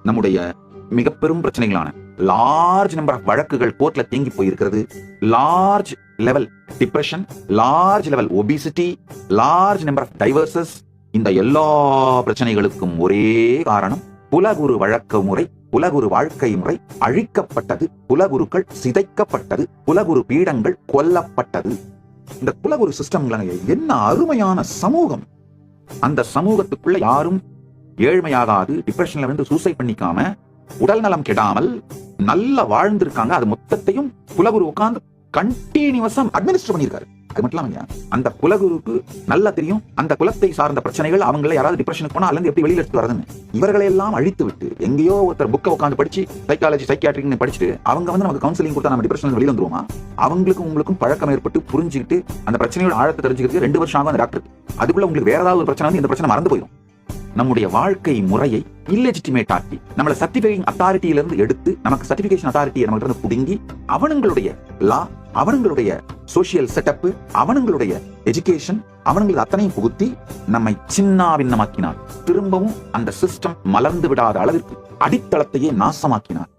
நம்முடைய மிக பெரும் பிரச்சனைகளான லார்ஜ் நம்பர் ஆஃப் வழக்குகள் கோர்ட்ல தேங்கி போயிருக்கிறது. Large level depression, large level obesity, large number of divorces. இந்த எல்லா பிரச்சனைகளுக்கும் ஒரே காரணம் குலகுரு வழக்க முறை, குலகுரு வாழ்க்கை முறை அழிக்கப்பட்டது, குலகுருக்கள் சிதைக்கப்பட்டது, குலகுரு பீடங்கள் கொல்லப்பட்டது. இந்த குலகுரு சிஸ்டம் என்ன அருமையான சமூகம். அந்த சமூகத்துக்குள்ள யாரும் ஏழ்மையாகாது, டிப்ரெஷன்ல இருந்து சூசைட் பண்ணிக்காம, உடல் நலம் கெடாமல் நல்லா வாழ்ந்திருக்காங்க. அது மொத்தத்தையும் குலகுரு உட்கார்ந்து கண்டினியூஸா அட்மினிஸ்டர் பண்ணியிருக்காரு. அது மட்டும் இல்லாம அந்த குலகுருக்கு நல்லா தெரியும் அந்த குலத்தை சார்ந்த பிரச்சனைகள், அவங்கள யாராவது டிப்ரெஷனுக்கு போனா அதுல எப்படி வெளியில எடுத்து வரதுன்னு. இவர்களை எல்லாம் அழித்து விட்டு எங்கேயோ ஒருத்தர் புக்கை உட்காந்து படிச்சு சைக்காலஜி சைக்கியாட்ரிக்னு படிச்சுட்டு அவங்க நமக்கு கவுன்சிலிங் கொடுத்தா நம்ம டிப்ரெஷன் வெளியில வந்துருவோமா? அவங்களுக்கும் உங்களுக்கும் பழக்கம் ஏற்பட்டு புரிஞ்சுக்கிட்டு அந்த பிரச்சனையோட ஆழத்தை தெரிஞ்சுக்கிறதுக்கு 2 வருஷம் ஆகும் அந்த டாக்டர். அதுக்குள்ள உங்களுக்கு வேற ஏதாவது ஒரு பிரச்சனை வந்து இந்த பிரச்சனை மறந்து போயிடும். நம்முடைய வாழ்க்கை முறையை இல்லெஜிட்டிமேட் ஆக்கி நம்மள சர்டிபிகேஷன் அத்தாரிட்டியிலிருந்து எடுத்து நமக்கு சர்டிபிகேஷன் அத்தாரிட்டியை நம்ம இருந்து புடுங்கி அவனுங்களுடைய லா, அவனுங்களுடைய சோசியல் செட்டப், அவனுங்களுடைய எஜுகேஷன், அவனுங்களுக்கு அத்தனையும் புகுத்தி நம்மை சின்னாபின்னமாக்கினார். திரும்பவும் அந்த சிஸ்டம் மலர்ந்து விடாத அளவிற்கு அடித்தளத்தையே நாசமாக்கினார்.